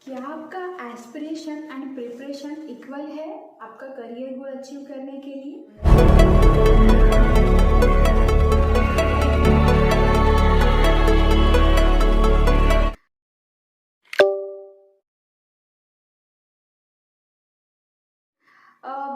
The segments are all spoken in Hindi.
क्या आपका एस्पिरेशन एंड प्रिपरेशन इक्वल है आपका करियर गोल अचीव करने के लिए?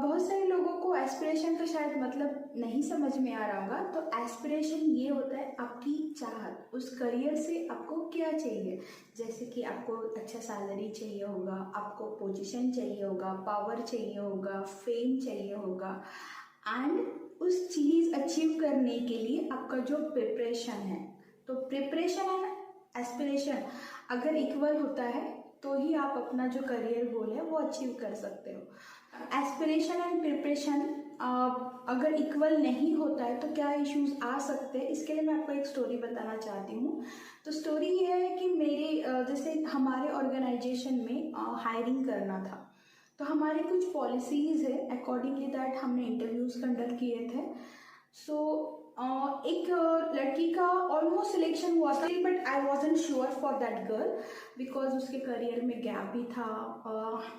बहुत सारे लोगों को एस्पिरेशन का शायद मतलब नहीं समझ में आ रहा होगा। तो एस्पिरेशन ये होता है आपकी चाहत, उस करियर से आपको क्या चाहिए। जैसे कि आपको अच्छा सैलरी चाहिए होगा, आपको पोजीशन चाहिए होगा, पावर चाहिए होगा, फेम चाहिए होगा। एंड उस चीज़ अचीव करने के लिए आपका जो प्रिपरेशन है, तो प्रिपरेशन एंड एस्पिरेशन अगर इक्वल होता है तो ही आप अपना जो करियर गोल है वो अचीव कर सकते हो। एस्पिरेशन एंड प्रिपरेशन अगर इक्वल नहीं होता है तो क्या इश्यूज आ सकते हैं, इसके लिए मैं आपको एक स्टोरी बताना चाहती हूँ। तो स्टोरी ये है कि मेरे जैसे हमारे ऑर्गेनाइजेशन में हायरिंग करना था, तो हमारी कुछ पॉलिसीज़ है, अकॉर्डिंगली दैट हमने इंटरव्यूज़ कंडक्ट किए थे। सो एक लड़की का ऑलमोस्ट सिलेक्शन हुआ था, but I wasn't sure for that girl because उसके करियर में गैप भी था।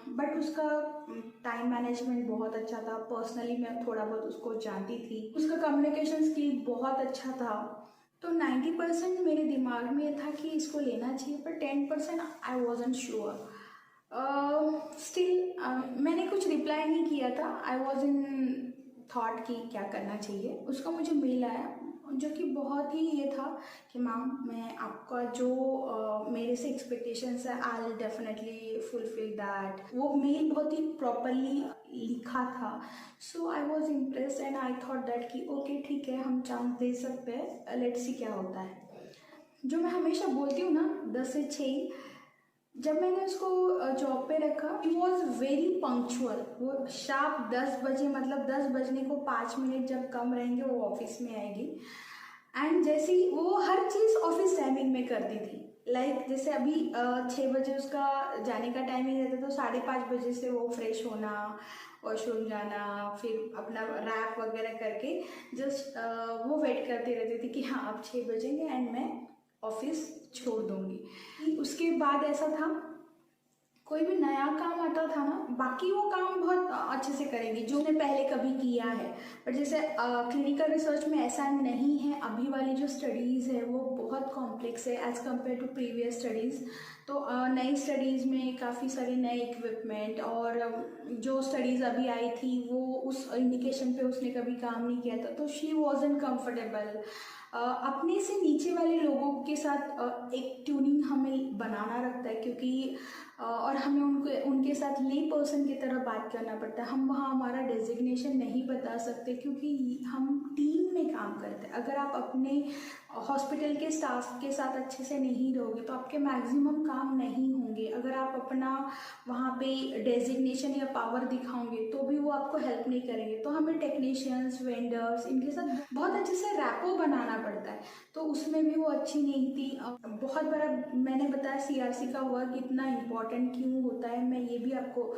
बट उसका टाइम मैनेजमेंट बहुत अच्छा था, पर्सनली मैं थोड़ा बहुत उसको जानती थी, उसका कम्युनिकेशन स्किल बहुत अच्छा था। तो 90% मेरे दिमाग में था कि इसको लेना चाहिए, पर 10% आई वॉजंट श्योर। स्टिल मैंने कुछ रिप्लाई नहीं किया था। आई वॉज इन थॉट कि क्या करना चाहिए। उसका मुझे मेल आया जो कि बहुत ही ये था कि मैम मैं आपका जो मेरे से एक्सपेक्टेशंस है I will definitely fulfil that. वो मेल बहुत ही प्रॉपरली लिखा था। So I was impressed and I thought that कि ओके ठीक है, हम चांस दे सकते हैं, लेट्स सी क्या होता है। जो मैं हमेशा बोलती हूँ ना, 10 से 6, जब मैंने उसको जॉब पे रखा, ही वॉज वेरी पंक्चुअल। वो शार्प 10 बजे, मतलब 10 बजने को 5 मिनट जब कम रहेंगे वो ऑफिस में आएगी। एंड जैसे ही वो हर चीज़ ऑफिस टाइमिंग में करती थी, जैसे अभी 6 बजे उसका जाने का टाइमिंग रहता, तो 5:30 बजे से वो फ्रेश होना, वॉशरूम जाना, फिर अपना रैप वगैरह करके जस्ट वो वेट करती रहती थी कि हाँ अब 6 बजेंगे एंड मैं ऑफिस छोड़ दूंगी। उसके बाद ऐसा था, कोई भी नया काम आता था ना, बाकी वो काम बहुत अच्छे से करेंगे जो उसने पहले कभी किया है। पर जैसे क्लिनिकल रिसर्च में ऐसा नहीं है। अभी वाली जो स्टडीज़ है वो बहुत कॉम्प्लेक्स है as compare to previous studies. तो नई स्टडीज़ में काफ़ी सारे नए इक्विपमेंट, और जो स्टडीज़ अभी आई थी वो उस इंडिकेशन पे उसने कभी काम नहीं किया था, तो शी वॉजंट कंफर्टेबल। अपने से नीचे वाले लोगों के साथ एक ट्यूनिंग हमें बनाना रखता है, क्योंकि और हमें उनके साथ ले पर्सन की तरह बात करना पड़ता है। हम वहाँ हमारा डेजिग्नेशन नहीं बता सकते क्योंकि हम टीम में काम करते हैं। अगर आप अपने हॉस्पिटल के स्टाफ के साथ अच्छे से नहीं रहोगे तो आपके मैक्सिमम काम नहीं होंगे। अगर आप अपना वहाँ पे डेजिग्नेशन या पावर दिखाओगे तो भी वो आपको हेल्प नहीं करेंगे। तो हमें टेक्नीशियंस, वेंडर्स, इनके साथ बहुत अच्छे से रैपो बनाना पड़ता है। तो उसमें भी वो अच्छी नहीं थी। बहुत बड़ा मैंने बताया सीआरसी का वर्क इतना इम्पोर्टेंट क्यों होता है, मैं ये भी आपको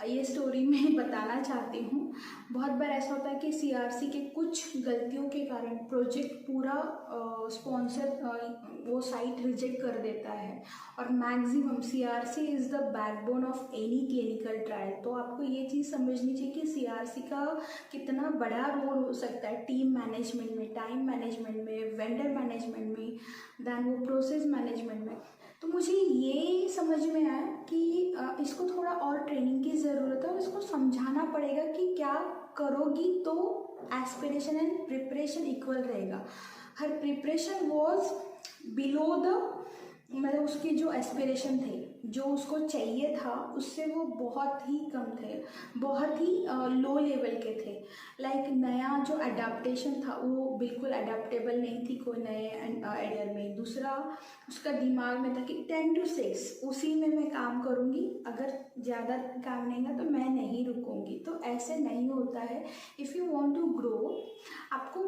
ये स्टोरी में बताना चाहती हूँ। बहुत बार ऐसा होता है कि सीआरसी के कुछ गलतियों के कारण प्रोजेक्ट पूरा स्पॉन्सर वो साइट रिजेक्ट कर देता है। और maximum CRC is the backbone of any clinical trial. तो आपको ये चीज़ समझनी चाहिए कि सीआरसी का कितना बड़ा रोल हो सकता है टीम मैनेजमेंट में, टाइम मैनेजमेंट में, वेंडर मैनेजमेंट में, दैन वो प्रोसेस मैनेजमेंट में। तो मुझे ये समझ में आया कि इसको थोड़ा और ट्रेनिंग की ज़रूरत है, और इसको समझाना पड़ेगा कि क्या करोगी तो एस्पिरेशन एंड प्रिपरेशन इक्वल रहेगा। हर प्रिपरेशन वॉज बिलो द, मतलब उसके जो एस्पिरेशन थे, जो उसको चाहिए था, उससे वो बहुत ही कम थे, बहुत ही लो लेवल के थे। लाइक नया जो अडेप्टेशन था वो बिल्कुल अडेप्टेबल नहीं थी कोई नए आइडिया में। दूसरा, उसका दिमाग में था कि 10 to 6 उसी में मैं काम करूँगी, अगर ज़्यादा काम नहीं है तो मैं नहीं रुकूँगी। तो ऐसे नहीं होता है। If you want to grow, आपको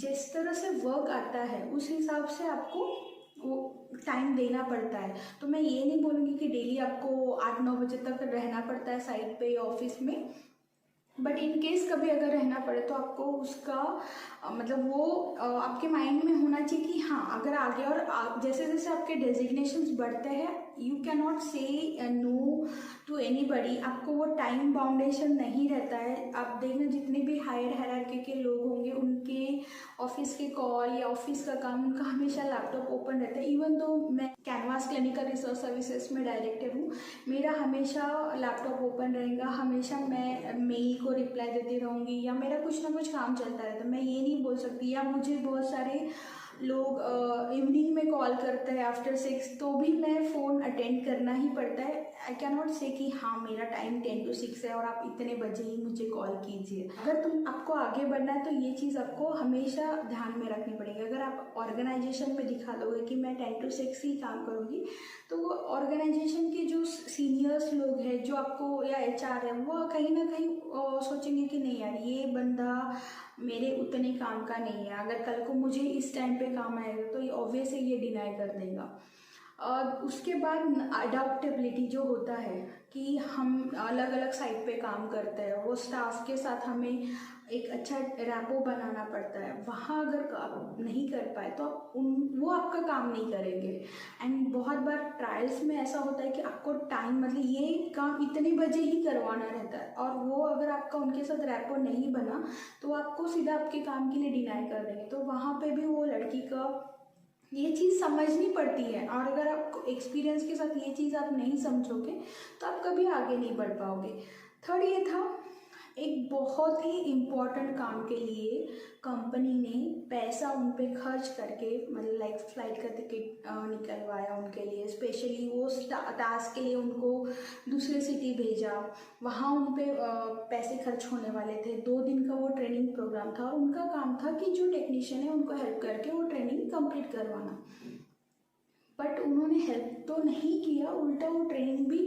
जिस तरह से वर्क आता है उस हिसाब से आपको वो टाइम देना पड़ता है। तो मैं ये नहीं बोलूँगी कि डेली आपको 8-9 बजे तक रहना पड़ता है साइट पे या ऑफिस में, बट इन केस कभी अगर रहना पड़े तो आपको उसका मतलब वो आपके माइंड में होना चाहिए कि हाँ अगर आगे और जैसे जैसे आपके डेजिग्नेशंस बढ़ते हैं यू कैन नॉट से नो टू एनीबडी। आपको वो टाइम बाउंडेशन नहीं रहता है। आप देखना जितने भी हायर हायरार्की के लोग होंगे उनके ऑफिस के कॉल या ऑफिस का काम उनका हमेशा लैपटॉप ओपन रहता है। इवन तो मैं कैनवास क्लिनिकल रिसर्च सर्विसेज में डायरेक्टर हूँ, मेरा हमेशा लैपटॉप ओपन रहेगा, हमेशा मैं मेल को रिप्लाई देती रहूँगी या मेरा कुछ ना कुछ काम चलता रहता है। मैं ये नहीं बोल सकती, या मुझे बहुत सारे लोग इवनिंग में कॉल करते हैं आफ्टर 6 तो भी मैं फ़ोन अटेंड करना ही पड़ता है। आई कैन नॉट से कि हाँ मेरा टाइम 10 to 6 है और आप इतने बजे ही मुझे कॉल कीजिए। अगर आपको आगे बढ़ना है तो ये चीज़ आपको हमेशा ध्यान में रखनी पड़ेगी। अगर आप ऑर्गेनाइजेशन में दिखा दोगे कि मैं 10 to 6 ही काम करूँगी, तो वो ऑर्गेनाइजेशन के जो सीनियर्स लोग हैं जो आपको या HR है वो कहीं ना कहीं सोचेंगे कि नहीं यार ये बंदा मेरे उतने काम का नहीं है, अगर कल को मुझे इस टाइम पे काम आएगा तो ये ऑब्वियस है ये डिनाई कर देगा। और उसके बाद अडॉप्टेबिलिटी जो होता है कि हम अलग अलग साइट पे काम करते हैं, वो स्टाफ के साथ हमें एक अच्छा रैपो बनाना पड़ता है। वहाँ अगर आप नहीं कर पाए तो आप वो आपका काम नहीं करेंगे। एंड बहुत बार ट्रायल्स में ऐसा होता है कि आपको टाइम मतलब ये काम इतने बजे ही करवाना रहता है और वो अगर आपका उनके साथ रैपो नहीं बना तो आपको सीधा आपके काम के लिए डिनाई कर देंगे। तो वहाँ पे भी वो लड़की का ये चीज़ समझनी पड़ती है, और अगर आपको एक्सपीरियंस के साथ ये चीज़ आप नहीं समझोगे तो आप कभी आगे नहीं बढ़ पाओगे। थर्ड ये था, एक बहुत ही इम्पॉर्टेंट काम के लिए कंपनी ने पैसा उन पे खर्च करके मतलब लाइक फ्लाइट का टिकट निकलवाया उनके लिए, स्पेशली वो टास्क के लिए उनको दूसरे सिटी भेजा, वहाँ उन पे पैसे खर्च होने वाले थे। 2 दिन का वो ट्रेनिंग प्रोग्राम था और उनका काम था कि जो टेक्नीशियन है उनको हेल्प करके वो ट्रेनिंग कंप्लीट करवाना। बट उन्होंने हेल्प तो नहीं किया, उल्टा वो ट्रेनिंग भी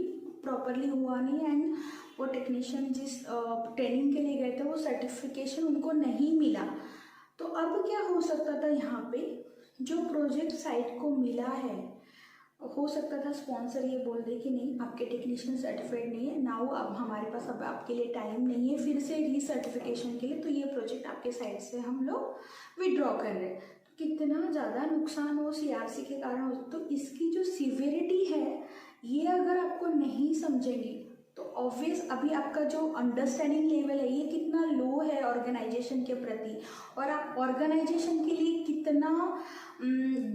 प्रॉपरली हुआ नहीं। एंड वो टेक्नीशियन जिस ट्रेनिंग के लिए गए थे वो सर्टिफिकेशन उनको नहीं मिला। तो अब क्या हो सकता था, यहाँ पे जो प्रोजेक्ट साइट को मिला है हो सकता था स्पॉन्सर ये बोल दे कि नहीं आपके टेक्नीशियन सर्टिफाइड नहीं है, नाउ अब हमारे पास अब आपके लिए टाइम नहीं है फिर से रीसर्टिफिकेशन के लिए, तो ये प्रोजेक्ट आपके साइड से हम लोग विड्रॉ कर रहे हैं। तो कितना ज़्यादा नुकसान हो CRC के कारण हो। तो इसकी जो सीवियरिटी है ये अगर आपको नहीं समझेंगे तो ऑब्वियस अभी आपका जो अंडरस्टैंडिंग लेवल है ये कितना लो है ऑर्गेनाइजेशन के प्रति, और आप ऑर्गेनाइजेशन के लिए कितना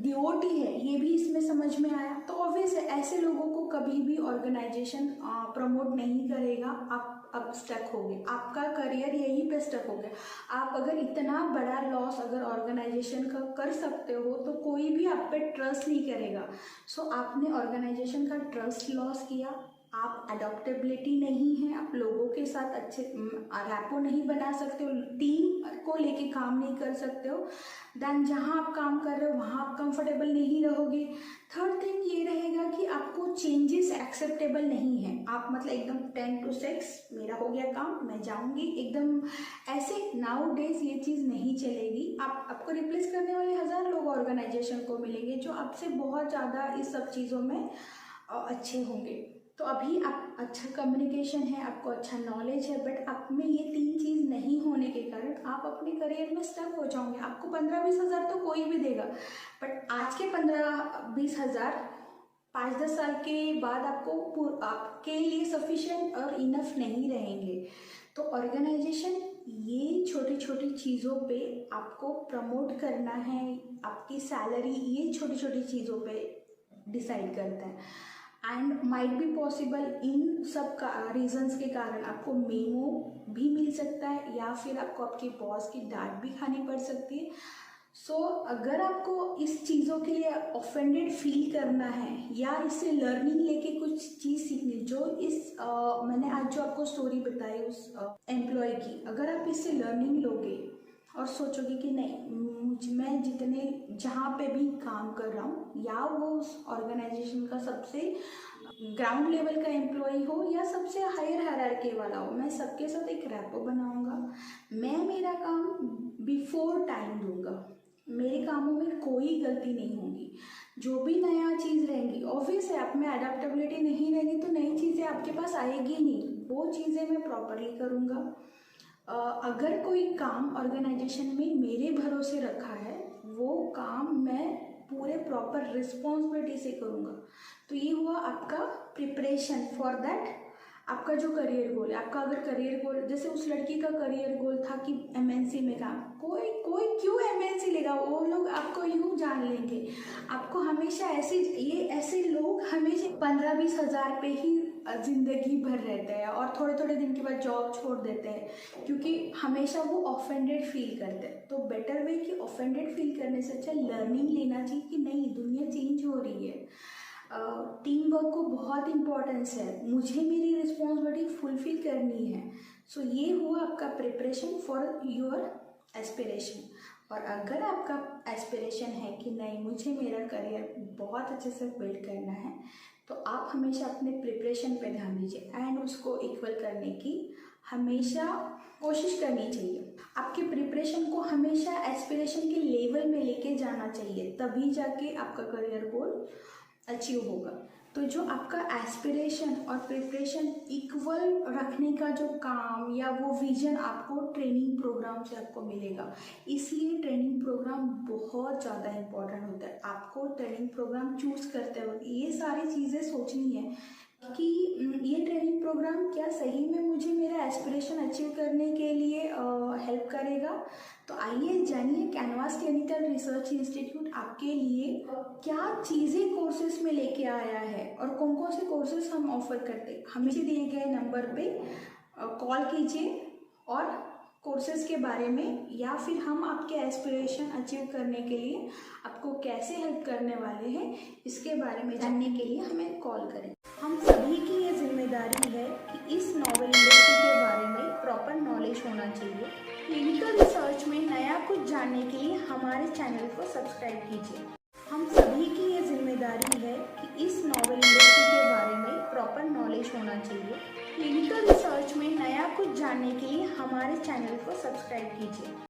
डिवोटी है ये भी इसमें समझ में आया। तो ऑब्वियस है ऐसे लोगों को कभी भी ऑर्गेनाइजेशन प्रमोट नहीं करेगा। आप अब स्टक हो गए, आपका करियर यहीं पे स्टक हो गया। आप अगर इतना बड़ा लॉस अगर ऑर्गेनाइजेशन का कर सकते हो तो कोई भी आप पे ट्रस्ट नहीं करेगा। सो आपने ऑर्गेनाइजेशन का ट्रस्ट लॉस किया, आप अडॉप्टेबिलिटी नहीं है, आप लोगों के साथ अच्छे रैपो नहीं बना सकते हो, टीम को लेके काम नहीं कर सकते हो, देन जहाँ आप काम कर रहे हो वहाँ आप कंफर्टेबल नहीं रहोगे। थर्ड थिंग ये रहेगा कि आपको चेंजेस एक्सेप्टेबल नहीं है। आप मतलब एकदम 10 to 6 मेरा हो गया काम मैं जाऊँगी, एकदम ऐसे नाउ डेज ये चीज़ नहीं चलेगी। आपको रिप्लेस करने वाले 1000 लोग ऑर्गेनाइजेशन को मिलेंगे जो आपसे बहुत ज़्यादा इस सब चीज़ों में अच्छे होंगे। तो अभी आप अच्छा कम्युनिकेशन है, आपको अच्छा नॉलेज है, बट आप में ये 3 चीज़ नहीं होने के कारण आप अपने करियर में स्टक हो जाओगे। आपको 15-20 हज़ार तो कोई भी देगा, बट आज के 15-20 हज़ार 5-10 साल के बाद आपके लिए सफिशिएंट और इनफ नहीं रहेंगे। तो ऑर्गेनाइजेशन ये छोटी छोटी चीज़ों पे आपको प्रमोट करना है, आपकी सैलरी ये छोटी छोटी चीज़ों पे डिसाइड करता है। And might be possible in सब का रीजंस के कारण आपको मेमो भी मिल सकता है या फिर आपको आपके बॉस की डांट भी खानी पड़ सकती है। सो अगर आपको इस चीज़ों के लिए ऑफेंडेड फील करना है या इससे लर्निंग लेके कुछ चीज़ सीखनी, जो इस मैंने आज जो आपको स्टोरी बताई उस एम्प्लॉय की, अगर आप इससे लर्निंग लोगे और सोचोगे कि नहीं मैं जितने जहाँ पे भी काम कर रहा हूँ या वो उस ऑर्गेनाइजेशन का सबसे ग्राउंड लेवल का एम्प्लॉय हो या सबसे हायर हायरार्की वाला हो, मैं सबके साथ एक रैपो बनाऊंगा, मैं मेरा काम बिफोर टाइम दूंगा, मेरे कामों में कोई गलती नहीं होगी, जो भी नया चीज़ रहेंगी ऑब्वियस है आप में अडेप्टेबिलिटी नहीं रहेगी तो नई चीज़ें आपके पास आएगी नहीं, वो चीज़ें मैं प्रॉपरली करूँगा। अगर कोई काम ऑर्गेनाइजेशन में मेरे भरोसे रखा है वो काम मैं पूरे प्रॉपर रिस्पॉन्सिबिलिटी से करूँगा। तो ये हुआ आपका प्रिपरेशन फॉर दैट आपका जो करियर गोल है। आपका अगर करियर गोल, जैसे उस लड़की का करियर गोल था कि एमएनसी में काम, कोई कोई क्यों एमएनसी लेगा, वो लोग आपको यूँ जान लेंगे। आपको हमेशा ऐसे लोग हमेशा 15-20 हज़ार पे ही ज़िंदगी भर रहते हैं और थोड़े थोड़े दिन के बाद जॉब छोड़ देते हैं, क्योंकि हमेशा वो ऑफेंडेड फील करते हैं। तो बेटर वे कि ऑफेंडेड फील करने से अच्छा लर्निंग लेना चाहिए कि नहीं, दुनिया चेंज हो रही है, टीम वर्क को बहुत इम्पोर्टेंस है, मुझे मेरी रिस्पॉन्सिबिलिटी फुलफिल करनी है। सो ये हुआ आपका प्रिपरेशन फॉर योर एस्पिरेशन। और अगर आपका एस्पिरेशन है कि नहीं, मुझे मेरा करियर बहुत अच्छे से बिल्ड करना है, तो आप हमेशा अपने प्रिपरेशन पे ध्यान दीजिए एंड उसको इक्वल करने की हमेशा कोशिश करनी चाहिए। आपके प्रिपरेशन को हमेशा एस्पिरेशन के लेवल में लेके जाना चाहिए, तभी जाके आपका करियर गोल अचीव होगा। तो जो आपका एस्पिरेशन और प्रिपरेशन इक्वल रखने का जो काम या वो विजन आपको ट्रेनिंग प्रोग्राम से आपको मिलेगा। इसलिए ट्रेनिंग प्रोग्राम बहुत ज़्यादा इम्पोर्टेंट होता है। आपको ट्रेनिंग प्रोग्राम चूज़ करते वक्त ये सारी चीज़ें सोचनी है कि ये ट्रेनिंग प्रोग्राम क्या सही में मुझे मेरा एस्पिरेशन अचीव करने के लिए हेल्प करेगा। तो आइए जानिए कैनवास क्लिनिकल रिसर्च इंस्टीट्यूट आपके लिए क्या चीज़ें कोर्सेज में लेके आया है और कौन कौन से कोर्सेज हम ऑफर करते हैं। हमें दिए गए नंबर पे कॉल कीजिए और कोर्सेज के बारे में या फिर हम आपके एस्पिरेशन अचीव करने के लिए आपको कैसे हेल्प करने वाले हैं, इसके बारे में जानने के लिए हमें कॉल करें। हम सभी की ये जिम्मेदारी है कि इस नॉवल इंडस्ट्री के बारे में प्रॉपर नॉलेज होना चाहिए। क्लिनिकल रिसर्च में नया कुछ जानने के लिए हमारे चैनल को सब्सक्राइब कीजिए। हम सभी की ये जिम्मेदारी है कि इस नॉवल इंडस्ट्री के बारे में प्रॉपर नॉलेज होना चाहिए। क्लिनिकल रिसर्च में नया कुछ जानने के लिए हमारे चैनल को सब्सक्राइब कीजिए।